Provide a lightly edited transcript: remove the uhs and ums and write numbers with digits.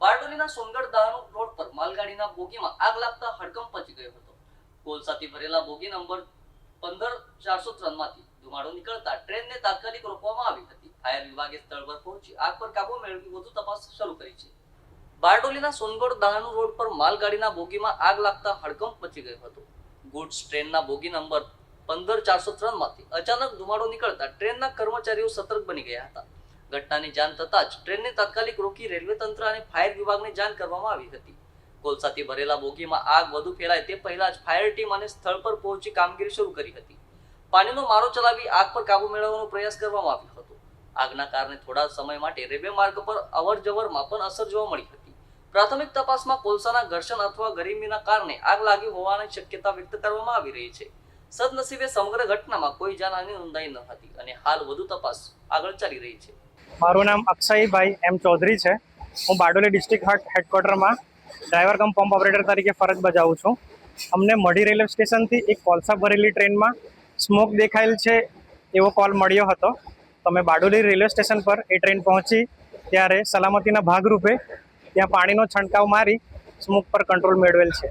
બારડોલીના Songadh Dahanu road પર માલગાડીના બોગીમાં આગ લાગતા હડકંપ મચી ગયો હતો. કોલસાથી ભરેલા બોગી નંબર 15403 માંથી ધુમાડો નીકળતા ટ્રેનને તાત્કાલિક રોકવામાં આવી હતી. ફાયર વિભાગે સ્થળ પર પહોંચી આગ પર કાબુ મેળવી વધુ તપાસ શરૂ કરી છે. બારડોલીના સોનગઢ દહાણુ રોડ પર માલગાડીના બોગીમાં આગ લાગતા હડકંપ મચી ગયો હતો. ગુડ્સ ટ્રેનના બોગી નંબર 15403 માંથી અચાનક ધુમાડો નીકળતા ટ્રેનના કર્મચારીઓ સતર્ક બની ગયા હતા. ઘટનાની જાણ થતાં જ ટ્રેનને તાત્કાલિક રોકી રેલવે તંત્ર અને ફાયર વિભાગને જાણ કરવામાં આવી હતી. કોલસાથી ભરેલા બોગીમાં આગ વધુ ફેલાય તે પહેલા જ ફાયર ટીમ અને સ્થળ પર પહોંચી કામગીરી શરૂ કરી હતી. પાણીનો મારો ચલાવી આગ પર કાબુ મેળવવાનો પ્રયાસ કરવામાં આવ્યો હતો. આગના કારણે થોડા સમય માટે રેલવે માર્ગ પર અવરજવરમાં પણ અસર જોવા મળી હતી. પ્રાથમિક તપાસમાં કોલસાના ઘર્ષણ અથવા ગરમીના કારણે આગ લાગી હોવાની શક્યતા વ્યક્ત કરવામાં આવી રહી છે. સદનસીબે સમગ્ર ઘટનામાં કોઈ જાનહાની નોંધાઈ ન હતી અને હાલ વધુ તપાસ આગળ ચાલી રહી છે. મારું નામ અક્ષયભાઈ એમ ચૌધરી છે. હું બારડોલી ડિસ્ટ્રિક્ટ હેડક્વાર્ટરમાં ડ્રાઈવર કમ પંપ ઓપરેટર તરીકે ફરજ બજાવું છું. અમને મઢી રેલવે સ્ટેશનથી એક કોલસા ભરેલી ટ્રેનમાં સ્મોક દેખાયેલ છે એવો કોલ મળ્યો હતો. તો અમે બારડોલી રેલવે સ્ટેશન પર એ ટ્રેન પહોંચી ત્યારે સલામતીના ભાગરૂપે ત્યાં પાણીનો છંટકાવ મારી સ્મોક પર કંટ્રોલ મેળવેલ છે.